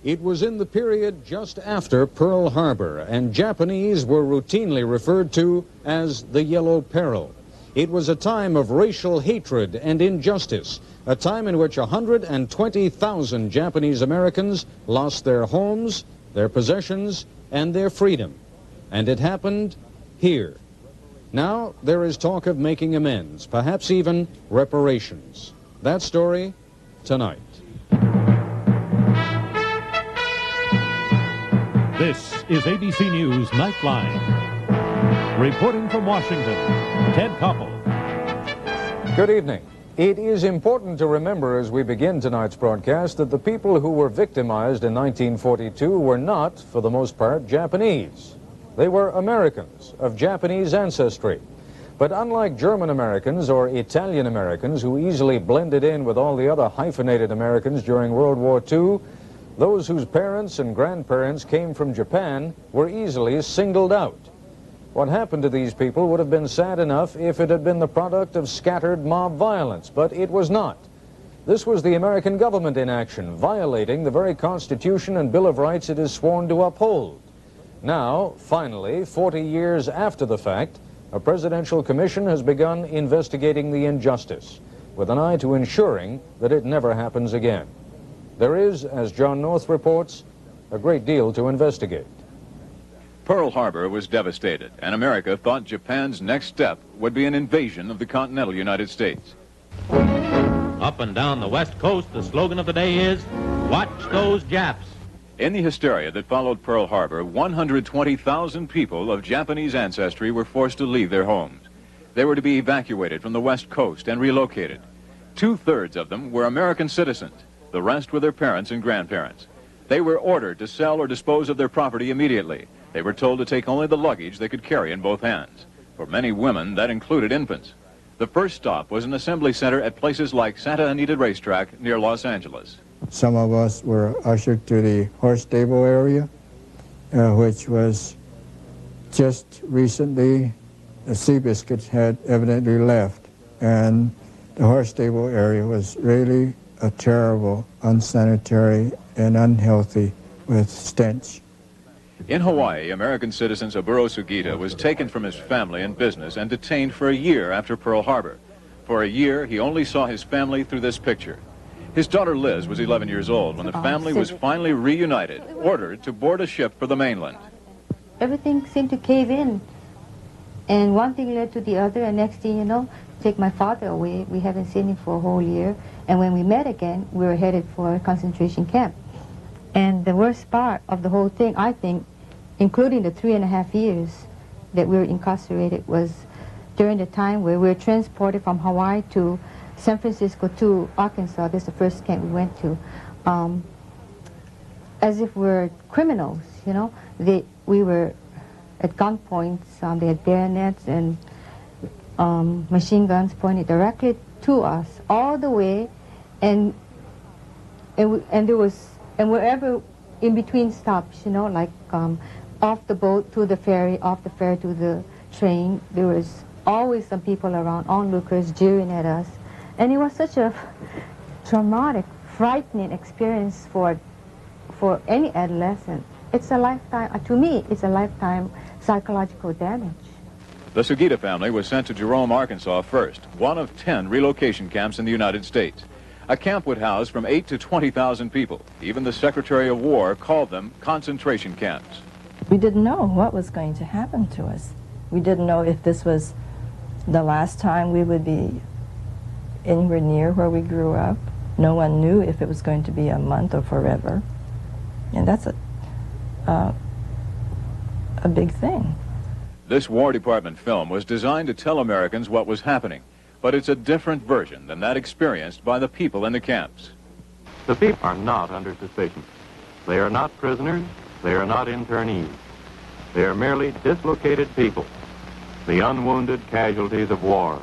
It was in the period just after Pearl Harbor, and Japanese were routinely referred to as the Yellow Peril. It was a time of racial hatred and injustice, a time in which 120,000 Japanese Americans lost their homes, their possessions, and their freedom. And it happened here. Now there is talk of making amends, perhaps even reparations. That story tonight. This is ABC News Nightline. Reporting from Washington, Ted Koppel. Good evening. It is important to remember as we begin tonight's broadcast that the people who were victimized in 1942 were not, for the most part, Japanese. They were Americans of Japanese ancestry. But unlike German Americans or Italian Americans who easily blended in with all the other hyphenated Americans during World War II, those whose parents and grandparents came from Japan were easily singled out. What happened to these people would have been sad enough if it had been the product of scattered mob violence, but it was not. This was the American government in action, violating the very Constitution and Bill of Rights it is sworn to uphold. Now, finally, 40 years after the fact, a presidential commission has begun investigating the injustice, with an eye to ensuring that it never happens again. There is, as John North reports, a great deal to investigate. Pearl Harbor was devastated, and America thought Japan's next step would be an invasion of the continental United States. Up and down the West Coast, the slogan of the day is, "Watch those Japs." In the hysteria that followed Pearl Harbor, 120,000 people of Japanese ancestry were forced to leave their homes. They were to be evacuated from the West Coast and relocated. 2/3 of them were American citizens. The rest were their parents and grandparents. They were ordered to sell or dispose of their property immediately. They were told to take only the luggage they could carry in both hands. For many women, that included infants. The first stop was an assembly center at places like Santa Anita Racetrack near Los Angeles. Some of us were ushered to the horse stable area, which was just recently, the Seabiscuit had evidently left, and the horse stable area was really a terrible, unsanitary, and unhealthy with stench. In Hawaii, American citizen Saburo Sugita was taken from his family and business and detained for a year after Pearl Harbor. For a year, he only saw his family through this picture. His daughter Liz was 11 years old when the family was finally reunited, ordered to board a ship for the mainland. Everything seemed to cave in, and one thing led to the other, and next thing you know, take my father away. We haven't seen him for a whole year, and when we met again, we were headed for a concentration camp. And the worst part of the whole thing, I think, including the 3.5 years that we were incarcerated, was during the time where we were transported from Hawaii to San Francisco to Arkansas. This is the first camp we went to, as if we're criminals, you know. We were at gunpoint. They had bayonets and machine guns pointed directly to us all the way, and wherever in between stops, you know, like off the boat to the ferry, off the ferry to the train, there was always some people around, onlookers jeering at us. And it was such a traumatic, frightening experience for any adolescent. It's a lifetime, to me, it's a lifetime psychological damage. The Sugita family was sent to Jerome, Arkansas first, one of 10 relocation camps in the United States. A camp would house from 8 to 20,000 people. Even the Secretary of War called them concentration camps. We didn't know what was going to happen to us. We didn't know if this was the last time we would be anywhere near where we grew up. No one knew if it was going to be a month or forever. And that's a big thing. This War Department film was designed to tell Americans what was happening, but it's a different version than that experienced by the people in the camps. The people are not under suspicion. They are not prisoners. They are not internees. They are merely dislocated people, the unwounded casualties of war.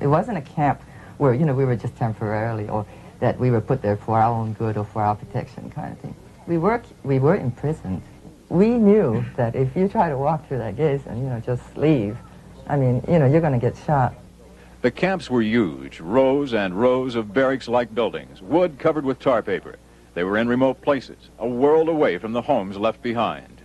It wasn't a camp where, you know, we were just temporarily, or that we were put there for our own good or for our protection kind of thing. We were imprisoned. We knew that if you try to walk through that gate and, you know, just leave, I mean, you know, you're going to get shot. The camps were huge, rows and rows of barracks-like buildings, wood covered with tar paper. They were in remote places, a world away from the homes left behind.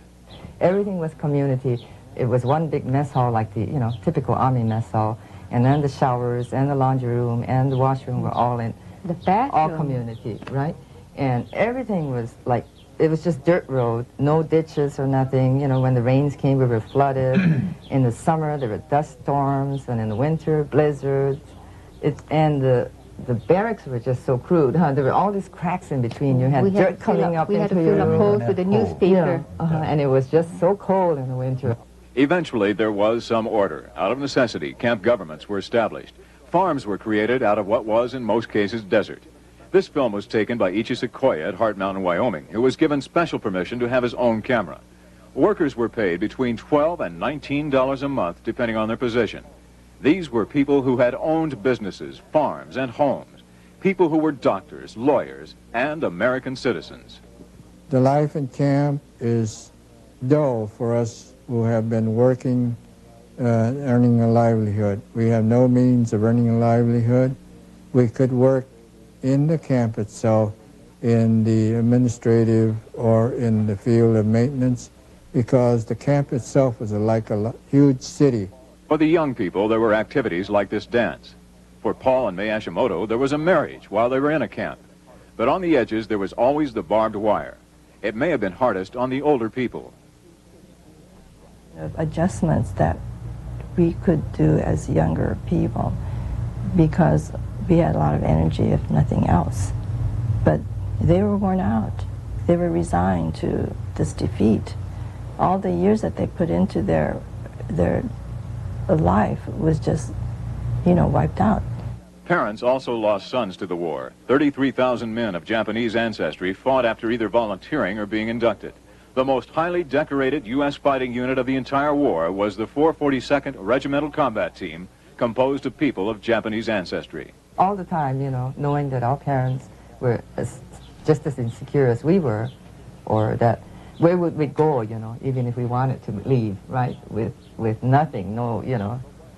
Everything was community. It was one big mess hall like the, typical Army mess hall. And then the showers and the laundry room and the washroom were all in the bathroom. All community, right? And everything was like, it was just dirt road, no ditches or nothing. When the rains came, we were flooded. In the summer, there were dust storms, and in the winter, blizzards. And the barracks were just so crude, huh? There were all these cracks in between. You had dirt coming up into your room. We had to fill up holes with the newspaper. And it was just so cold in the winter. Eventually, there was some order. Out of necessity, camp governments were established. Farms were created out of what was, in most cases, desert. This film was taken by Ichi Sequoia at Heart Mountain, Wyoming, who was given special permission to have his own camera. Workers were paid between $12 and $19 a month, depending on their position. These were people who had owned businesses, farms, and homes. People who were doctors, lawyers, and American citizens. The life in camp is dull for us who have been working, earning a livelihood. We have no means of earning a livelihood. We could work in the camp itself, in the administrative or in the field of maintenance, because the camp itself was like a huge city. For the young people, there were activities like this dance. For Paul and May Ashimoto, there was a marriage while they were in a camp. But on the edges, there was always the barbed wire. It may have been hardest on the older people. Adjustments that we could do as younger people, because we had a lot of energy, if nothing else. But they were worn out. They were resigned to this defeat. All the years that they put into their life was just, wiped out. Parents also lost sons to the war. 33,000 men of Japanese ancestry fought after either volunteering or being inducted. The most highly decorated U.S. fighting unit of the entire war was the 442nd Regimental Combat Team, composed of people of Japanese ancestry. All the time, knowing that our parents were just as insecure as we were, or that where would we go, even if we wanted to leave, right, with nothing,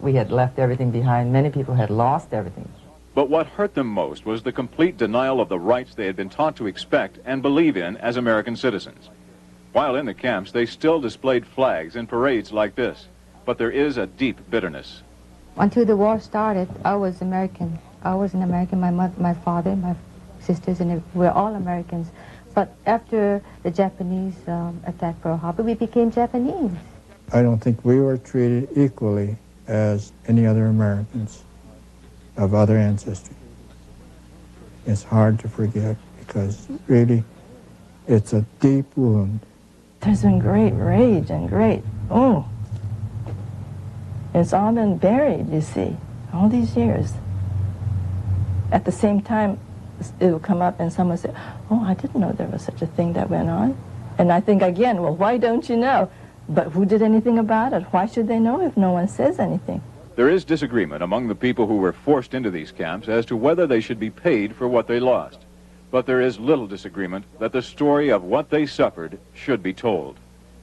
we had left everything behind. Many people had lost everything. But what hurt them most was the complete denial of the rights they had been taught to expect and believe in as American citizens. While in the camps, they still displayed flags in parades like this. But there is a deep bitterness. Until the war started, I was American. I was an American. My mother, my father, my sisters, and we're all Americans. But after the Japanese attacked Pearl Harbor, we became Japanese. I don't think we were treated equally as any other Americans of other ancestry. It's hard to forget because really it's a deep wound. There's been great rage and it's all been buried, you see, all these years. At the same time, it will come up and someone say, oh, I didn't know there was such a thing that went on. And I think again, well, why don't you know? But who did anything about it? Why should they know if no one says anything? There is disagreement among the people who were forced into these camps as to whether they should be paid for what they lost. But there is little disagreement that the story of what they suffered should be told.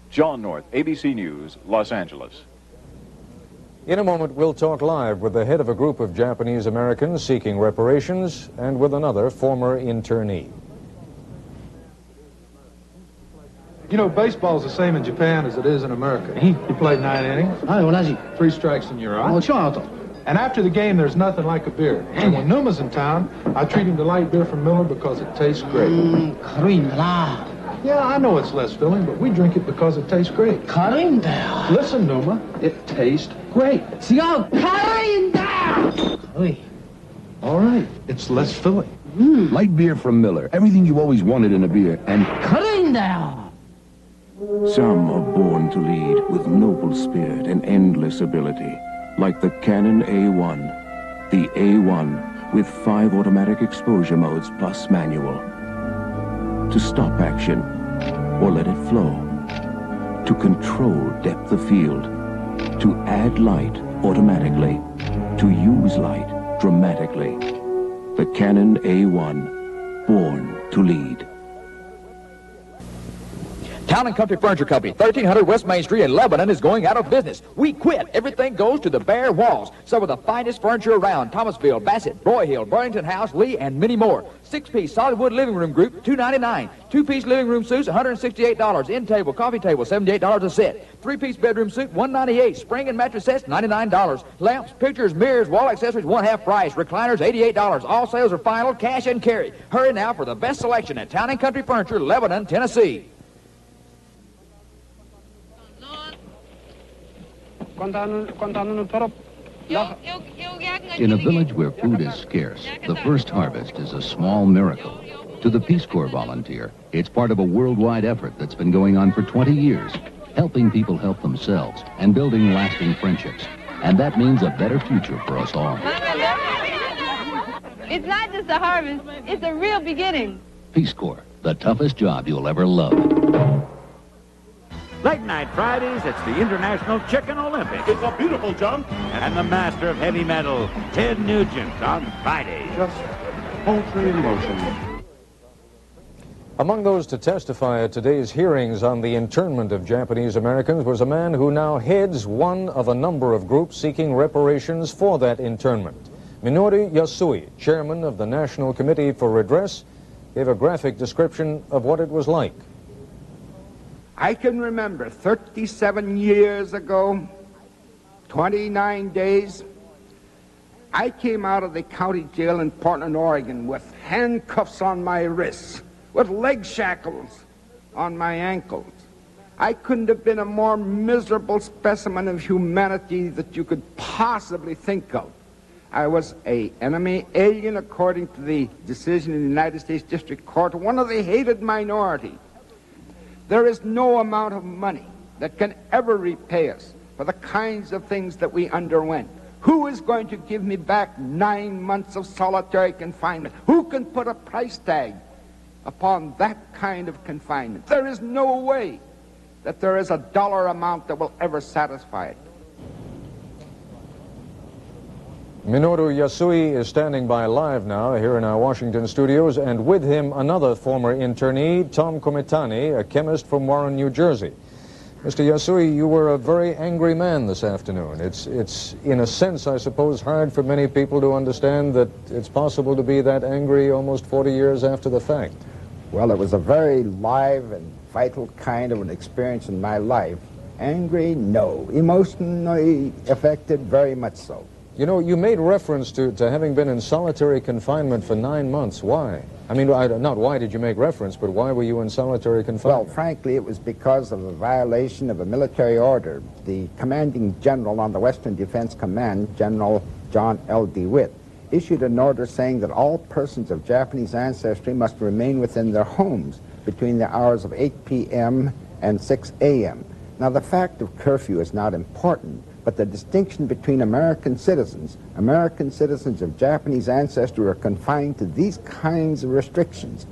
John North, ABC News, Los Angeles. In a moment, we'll talk live with the head of a group of Japanese Americans seeking reparations and with another former internee. Baseball's the same in Japan as it is in America. You played 9 innings. 3 strikes and you're out. And after the game, there's nothing like a beer. And when Numa's in town, I treat him to light beer from Miller because it tastes great. Yeah, I know it's less filling, but we drink it because it tastes great. Listen, Numa, it tastes great. All right, it's less filling. Light beer from Miller. Everything you always wanted in a beer. And some are born to lead with noble spirit and endless ability. Like the Canon A1. The A1 with 5 automatic exposure modes plus manual. To stop action or let it flow. To control depth of field. To add light automatically. To use light dramatically. The Canon A1. Born to lead. Town & Country Furniture Company, 1300 West Main Street in Lebanon is going out of business. We quit. Everything goes to the bare walls. Some of the finest furniture around. Thomasville, Bassett, Broyhill, Burlington House, Lee, and many more. 6-piece solid wood living room group, $299. 2-piece living room suits, $168. End table, coffee table, $78 a set. 3-piece bedroom suit, $198. Spring and mattress sets, $99. Lamps, pictures, mirrors, wall accessories, one-half price. Recliners, $88. All sales are final, cash and carry. Hurry now for the best selection at Town & Country Furniture, Lebanon, Tennessee. In a village where food is scarce, the first harvest is a small miracle. To the Peace Corps volunteer, it's part of a worldwide effort that's been going on for 20 years, helping people help themselves and building lasting friendships. And that means a better future for us all. It's not just a harvest, it's a real beginning. Peace Corps, the toughest job you'll ever love. Late night Fridays, it's the International Chicken Olympics. It's a beautiful jump. And the master of heavy metal, Ted Nugent, on Friday. Just poultry in motion. Among those to testify at today's hearings on the internment of Japanese Americans was a man who now heads one of a number of groups seeking reparations for that internment. Minoru Yasui, chairman of the National Committee for Redress, gave a graphic description of what it was like. I can remember 37 years ago, 29 days, I came out of the county jail in Portland, Oregon with handcuffs on my wrists, with leg shackles on my ankles. I couldn't have been a more miserable specimen of humanity that you could possibly think of. I was an enemy alien according to the decision in the United States District Court, one of the hated minority. There is no amount of money that can ever repay us for the kinds of things that we underwent. Who is going to give me back 9 months of solitary confinement? Who can put a price tag upon that kind of confinement? There is no way that there is a dollar amount that will ever satisfy it. Minoru Yasui is standing by live now here in our Washington studios, and with him another former internee, Tom Komitani, a chemist from Warren, New Jersey. Mr. Yasui, you were a very angry man this afternoon. It's in a sense, I suppose, hard for many people to understand that it's possible to be that angry almost 40 years after the fact. Well, it was a very live and vital kind of an experience in my life. Angry? No. Emotionally affected? Very much so. You know, you made reference to having been in solitary confinement for 9 months. Why? I mean, not why did you make reference, but why were you in solitary confinement? Well, frankly, it was because of a violation of a military order. The commanding general on the Western Defense Command, General John L. DeWitt, issued an order saying that all persons of Japanese ancestry must remain within their homes between the hours of 8 p.m. and 6 a.m. Now, the fact of curfew is not important, but the distinction between American citizens of Japanese ancestry are confined to these kinds of restrictions.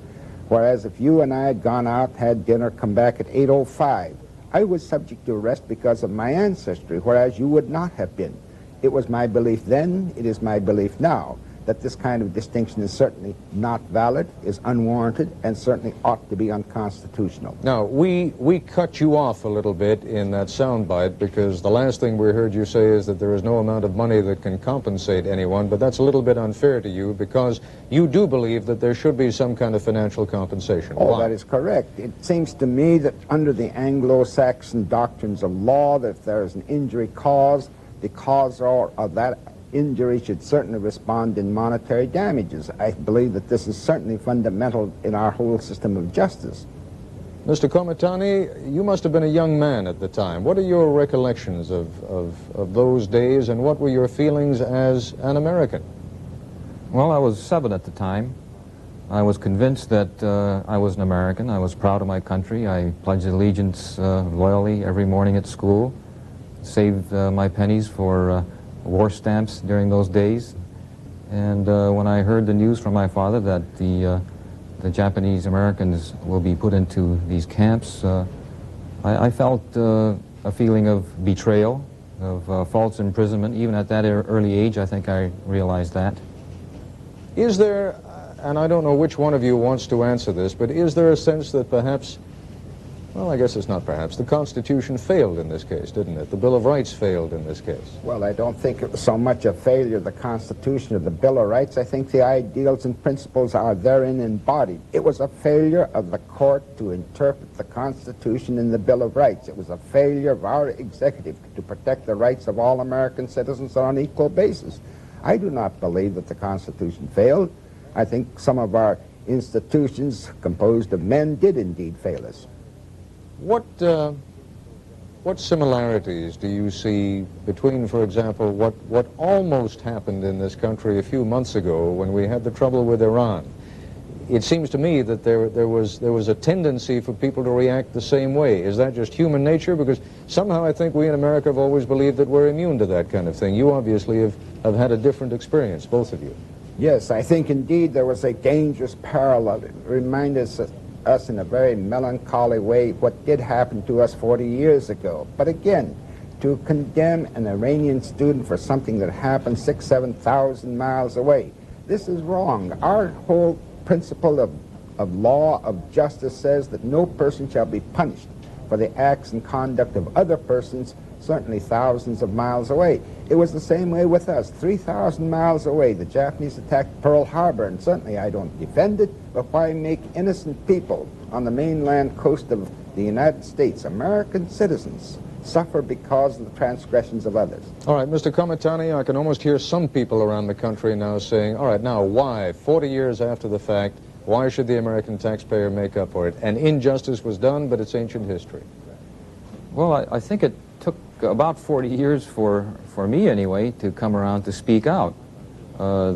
Whereas if you and I had gone out, had dinner, come back at 8:05, I was subject to arrest because of my ancestry, whereas you would not have been. It was my belief then, it is my belief now, that this kind of distinction is certainly not valid, is unwarranted, and certainly ought to be unconstitutional. Now, we cut you off a little bit in that soundbite because the last thing we heard you say is that there is no amount of money that can compensate anyone, but that's a little bit unfair to you because you do believe that there should be some kind of financial compensation. Oh, Why? that is correct. It seems to me that under the Anglo-Saxon doctrines of law, that if there is an injury caused, the cause of that injury should certainly respond in monetary damages. I believe that this is certainly fundamental in our whole system of justice. Mr. Komitani, you must have been a young man at the time. What are your recollections of those days, and what were your feelings as an American? Well, I was 7 at the time. I was convinced that I was an American. I was proud of my country. I pledged allegiance loyally every morning at school, saved my pennies for war stamps during those days. And when I heard the news from my father that the Japanese Americans will be put into these camps, I felt a feeling of betrayal, of false imprisonment. Even at that early age, I think I realized that. Is there, and I don't know which one of you wants to answer this, but is there a sense that perhaps Well, I guess it's not perhaps. The Constitution failed in this case, didn't it? The Bill of Rights failed in this case. Well, I don't think it was so much a failure of the Constitution or the Bill of Rights. I think the ideals and principles are therein embodied. It was a failure of the court to interpret the Constitution and the Bill of Rights. It was a failure of our executive to protect the rights of all American citizens on an equal basis. I do not believe that the Constitution failed. I think some of our institutions composed of men did indeed fail us. What similarities do you see between, for example, what almost happened in this country a few months ago when we had the trouble with Iran? It seems to me that there was a tendency for people to react the same way. Is that just human nature? Because somehow I think we in America have always believed that we're immune to that kind of thing. You obviously have had a different experience, both of you. Yes, I think indeed there was a dangerous parallel. It reminded us in a very melancholy way what did happen to us 40 years ago. But again, to condemn an Iranian student for something that happened 6,000 to 7,000 miles away, this is wrong. Our whole principle of law, of justice says that no person shall be punished for the acts and conduct of other persons, certainly thousands of miles away. It was the same way with us. 3,000 miles away, the Japanese attacked Pearl Harbor, and certainly I don't defend it, but why make innocent people on the mainland coast of the United States, American citizens, suffer because of the transgressions of others? All right, Mr. Komitani, I can almost hear some people around the country now saying, all right, now why, 40 years after the fact, why should the American taxpayer make up for it? An injustice was done, but it's ancient history. Well, I think it took about 40 years for me anyway to come around to speak out. I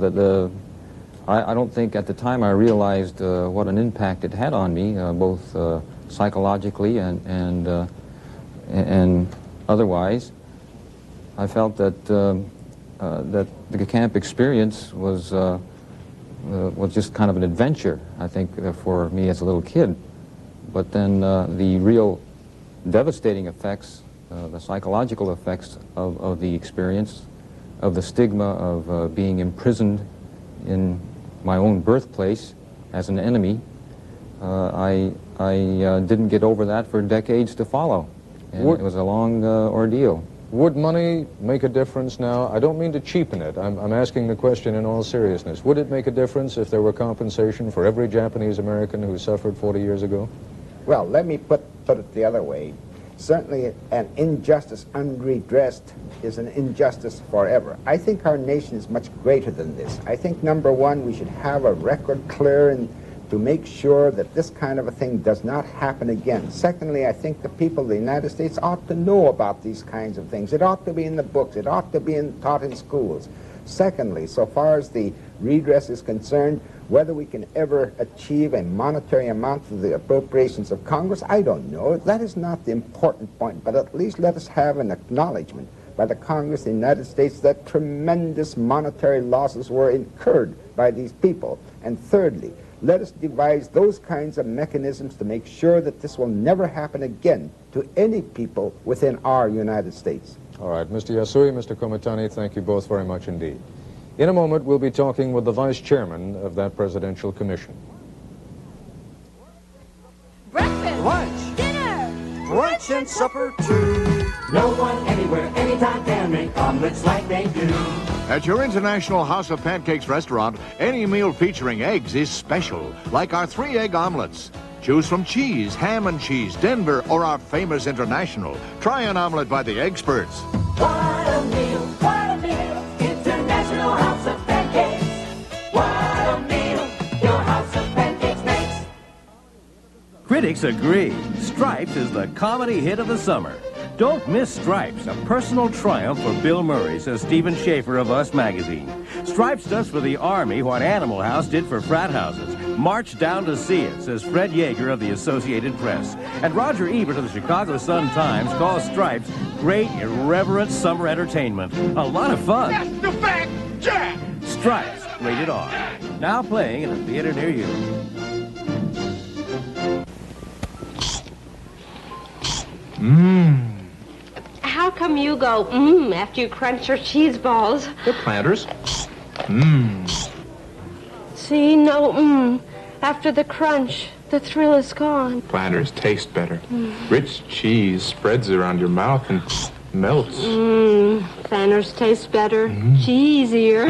don't think at the time I realized what an impact it had on me, both psychologically and otherwise. I felt that that the camp experience was just kind of an adventure, I think, for me as a little kid. But then the real devastating effects, the psychological effects of the experience, of the stigma of being imprisoned in my own birthplace as an enemy, I didn't get over that for decades to follow. And it was a long ordeal. Would money make a difference now? I don't mean to cheapen it. I'm asking the question in all seriousness. Would it make a difference if there were compensation for every Japanese American who suffered 40 years ago? Well, let me put it the other way. Certainly an injustice unredressed is an injustice forever. I think our nation is much greater than this. I think, number one, we should have a record clear and to make sure that this kind of a thing does not happen again. Secondly, I think the people of the United States ought to know about these kinds of things. It ought to be in the books. It ought to be taught in schools. Secondly, so far as the redress is concerned, whether we can ever achieve a monetary amount for the appropriations of Congress, I don't know. That is not the important point, but at least let us have an acknowledgement by the Congress of the United States that tremendous monetary losses were incurred by these people. And thirdly, let us devise those kinds of mechanisms to make sure that this will never happen again to any people within our United States. All right, Mr. Yasui, Mr. Komitani, thank you both very much indeed. In a moment, we'll be talking with the vice chairman of that presidential commission. Breakfast, lunch, dinner, brunch and supper too. No one anywhere, anytime can make omelets like they do. At your International House of Pancakes restaurant, any meal featuring eggs is special, like our 3-egg omelets. Choose from cheese, ham and cheese, Denver, or our famous International. Try an omelet by the experts. What a meal, what a meal. International House of Pancakes. What a meal your House of Pancakes makes. Critics agree. Stripes is the comedy hit of the summer. Don't miss Stripes, a personal triumph for Bill Murray, says Stephen Schaefer of Us Magazine. Stripes does for the Army what Animal House did for frat houses. March down to see it, says Fred Yeager of the Associated Press. And Roger Ebert of the Chicago Sun-Times calls Stripes great, irreverent summer entertainment. A lot of fun. That's the fact, Jack! Stripes, rated R. Now playing in a theater near you. Mmm. How come you go, after you crunch your cheese balls? They're Planters. Mmm. See, no, after the crunch. The thrill is gone. Planters taste better. Rich cheese spreads around your mouth and melts. Planters taste better. Cheesier.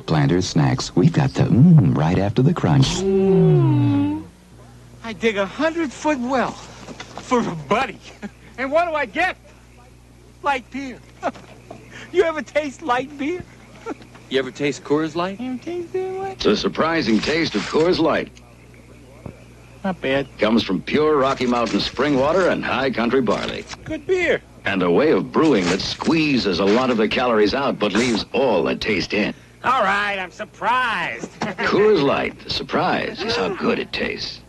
Planters snacks. We've got the right after the crunch. I dig 100-foot well for a buddy. And what do I get? Light beer. You ever taste light beer? You ever taste Coors Light? You ever taste beer? The surprising taste of Coors Light Not bad. comes from pure Rocky Mountain spring water and high country barley. Good beer. And a way of brewing that squeezes a lot of the calories out but leaves all the taste in. All right, I'm surprised. Coors Light, the surprise is how good it tastes.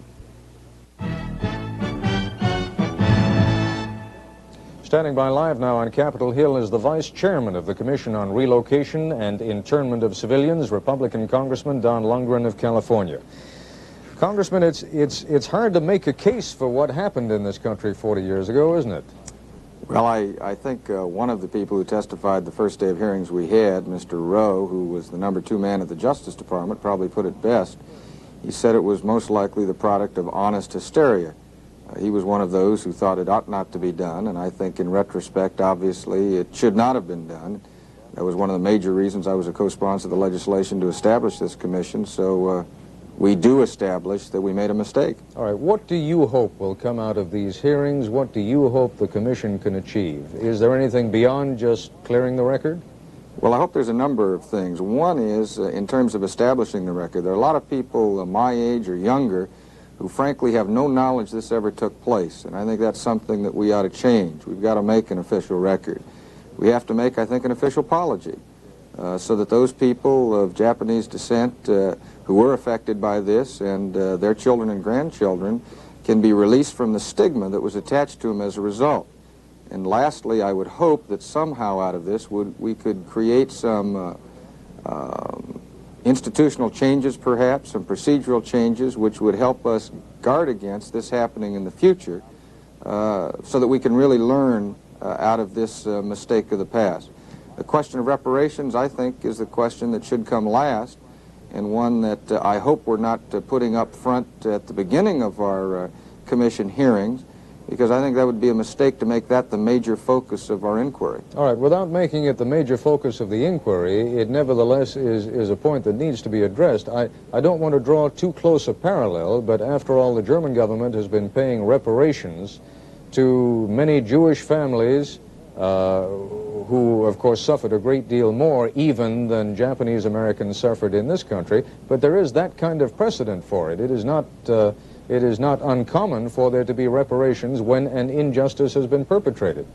Standing by live now on Capitol Hill is the Vice Chairman of the Commission on Relocation and Internment of Civilians, Republican Congressman Don Lundgren of California. Congressman, it's hard to make a case for what happened in this country 40 years ago, isn't it? Well, I think one of the people who testified the first day of hearings we had, Mr. Rowe, who was the #2 man at the Justice Department, probably put it best. He said it was most likely the product of honest hysteria. He was one of those who thought it ought not to be done, and I think in retrospect, obviously, it should not have been done. That was one of the major reasons I was a co-sponsor of the legislation to establish this commission, so we do establish that we made a mistake. All right, what do you hope will come out of these hearings? What do you hope the commission can achieve? Is there anything beyond just clearing the record? Well, I hope there's a number of things. One is, in terms of establishing the record, there are a lot of people my age or younger who frankly have no knowledge this ever took place, and I think that's something that we ought to change. We've got to make an official record. We have to make, I think, an official apology so that those people of Japanese descent who were affected by this and their children and grandchildren can be released from the stigma that was attached to them as a result. And lastly, I would hope that somehow out of this we could create some institutional changes, perhaps, some procedural changes which would help us guard against this happening in the future so that we can really learn out of this mistake of the past. The question of reparations, I think, is the question that should come last, and one that I hope we're not putting up front at the beginning of our commission hearings, because I think that would be a mistake to make that the major focus of our inquiry. All right, without making it the major focus of the inquiry, it nevertheless is a point that needs to be addressed. I don't want to draw too close a parallel, but after all, the German government has been paying reparations to many Jewish families who, of course, suffered a great deal more even than Japanese Americans suffered in this country, but there is that kind of precedent for it. It is not uncommon for there to be reparations when an injustice has been perpetrated.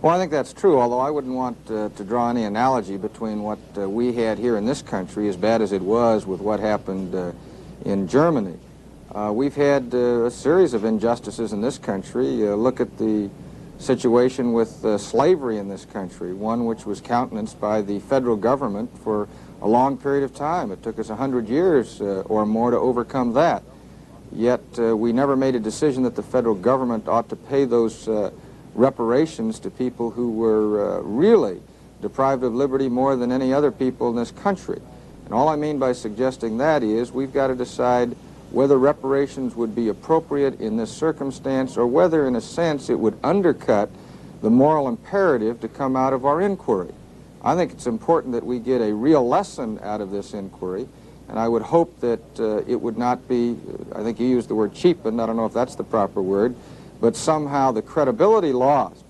Well, I think that's true, although I wouldn't want to draw any analogy between what we had here in this country, as bad as it was, with what happened in Germany. We've had a series of injustices in this country. Look at the situation with slavery in this country, one which was countenanced by the federal government for a long period of time. It took us 100 years or more to overcome that. Yet we never made a decision that the federal government ought to pay those reparations to people who were really deprived of liberty more than any other people in this country. And all I mean by suggesting that is we've got to decide whether reparations would be appropriate in this circumstance or whether, in a sense, it would undercut the moral imperative to come out of our inquiry. I think it's important that we get a real lesson out of this inquiry, and I would hope that it would not be, I think you used the word cheapened, I don't know if that's the proper word, but somehow the credibility lost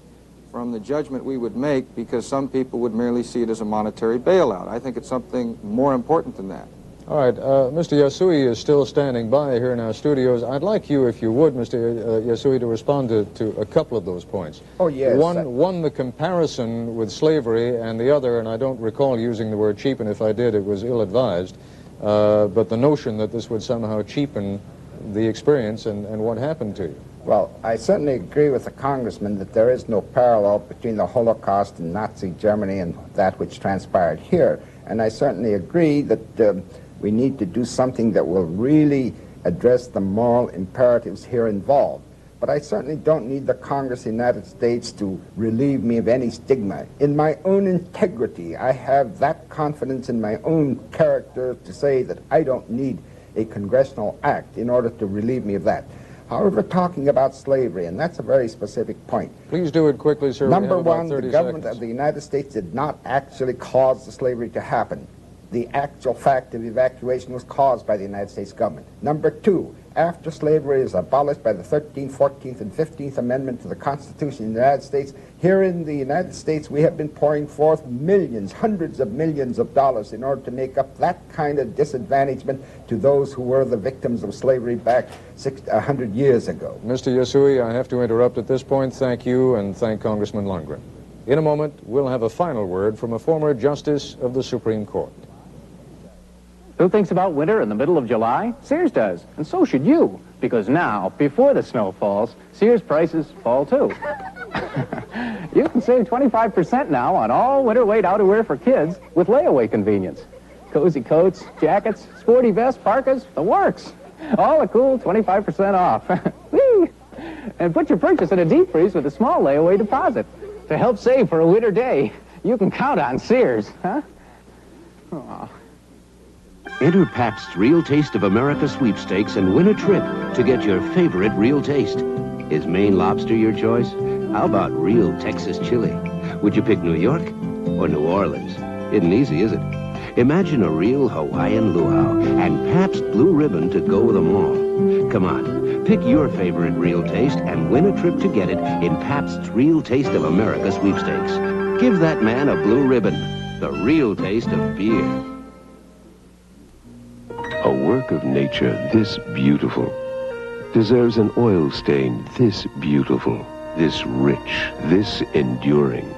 from the judgment we would make because some people would merely see it as a monetary bailout. I think it's something more important than that. All right, Mr. Yasui is still standing by here in our studios. I'd like you, if you would, Mr. Yasui, to respond to a couple of those points. Oh, yes. One, the comparison with slavery, and the other, and I don't recall using the word cheapen. If I did, it was ill-advised, but the notion that this would somehow cheapen the experience and what happened to you. Well, I certainly agree with the congressman that there is no parallel between the Holocaust in Nazi Germany and that which transpired here. And I certainly agree that we need to do something that will really address the moral imperatives here involved. But I certainly don't need the Congress of the United States to relieve me of any stigma. In my own integrity, I have that confidence in my own character to say that I don't need a congressional act in order to relieve me of that. However, talking about slavery, and that's a very specific point. Please do it quickly, sir. Number one, the government of the United States did not actually cause the slavery to happen. The actual fact of evacuation was caused by the United States government. Number two, after slavery is abolished by the 13th, 14th, and 15th Amendment to the Constitution of the United States, here in the United States we have been pouring forth millions, hundreds of millions of dollars in order to make up that kind of disadvantagement to those who were the victims of slavery back 100 years ago. Mr. Yasui, I have to interrupt at this point. Thank you, and thank Congressman Lundgren. In a moment, we'll have a final word from a former justice of the Supreme Court. Who thinks about winter in the middle of July? Sears does, and so should you, because now, before the snow falls, Sears prices fall too. You can save 25% now on all winter weight outerwear for kids with layaway convenience. Cozy coats, jackets, sporty vests, parkas, the works. All a cool 25% off. Whee! And put your purchase in a deep freeze with a small layaway deposit. To help save for a winter day, you can count on Sears, huh? Aww. Enter Pabst's Real Taste of America sweepstakes and win a trip to get your favorite Real Taste. Is Maine lobster your choice? How about real Texas chili? Would you pick New York or New Orleans? Isn't easy, is it? Imagine a real Hawaiian luau and Pabst Blue Ribbon to go with them all. Come on, pick your favorite Real Taste and win a trip to get it in Pabst's Real Taste of America sweepstakes. Give that man a blue ribbon, the real taste of beer. A work of nature this beautiful deserves an oil stain this beautiful, this rich, this enduring.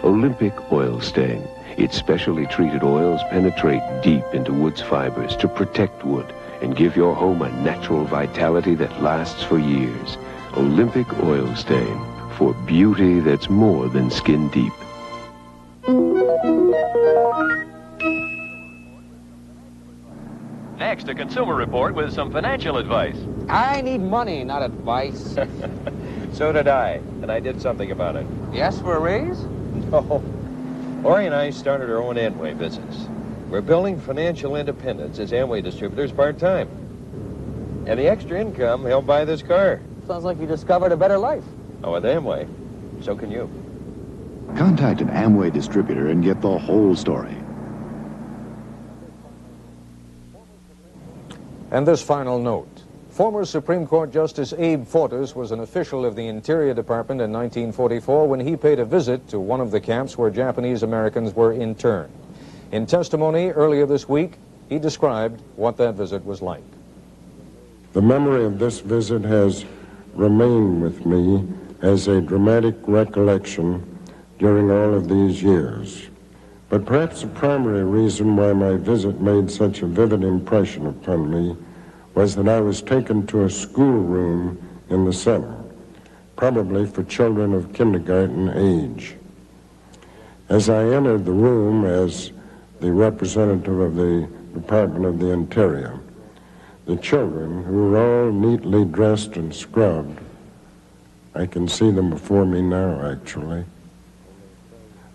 Olympic Oil Stain. Its specially treated oils penetrate deep into wood's fibers to protect wood and give your home a natural vitality that lasts for years. Olympic Oil Stain, for beauty that's more than skin deep. Next, a consumer report with some financial advice. I need money, not advice. So did I, and I did something about it. You asked for a raise? No. Ori and I started our own Amway business. We're building financial independence as Amway distributors part-time. And the extra income helped buy this car. Sounds like you discovered a better life. Oh, with Amway. So can you. Contact an Amway distributor and get the whole story. And this final note. Former Supreme Court Justice Abe Fortas was an official of the Interior Department in 1944 when he paid a visit to one of the camps where Japanese Americans were interned. In testimony earlier this week, he described what that visit was like. The memory of this visit has remained with me as a dramatic recollection during all of these years. But perhaps the primary reason why my visit made such a vivid impression upon me was that I was taken to a schoolroom in the center, probably for children of kindergarten age. As I entered the room as the representative of the Department of the Interior, the children, who were all neatly dressed and scrubbed, I can see them before me now actually,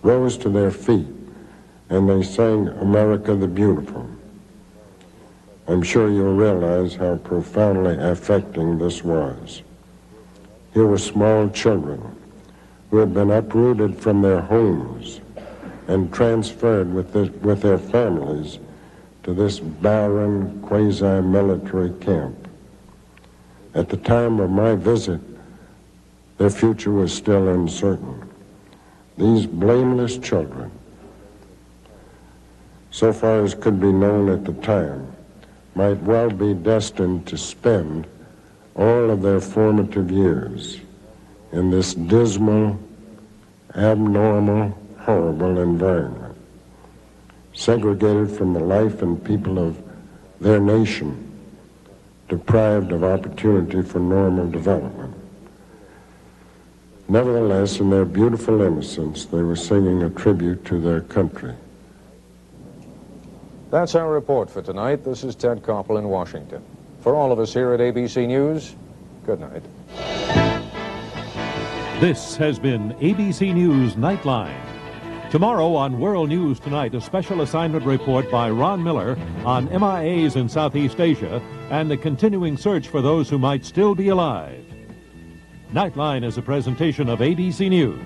rose to their feet and they sang America the Beautiful. I'm sure you'll realize how profoundly affecting this was. Here were small children who had been uprooted from their homes and transferred with their families to this barren, quasi-military camp. At the time of my visit, their future was still uncertain. These blameless children, so far as could be known at the time, might well be destined to spend all of their formative years in this dismal, abnormal, horrible environment, segregated from the life and people of their nation, deprived of opportunity for normal development. Nevertheless, in their beautiful innocence, they were singing a tribute to their country. That's our report for tonight. This is Ted Koppel in Washington. For all of us here at ABC News, good night. This has been ABC News Nightline. Tomorrow on World News Tonight, a special assignment report by Ron Miller on MIAs in Southeast Asia and the continuing search for those who might still be alive. Nightline is a presentation of ABC News.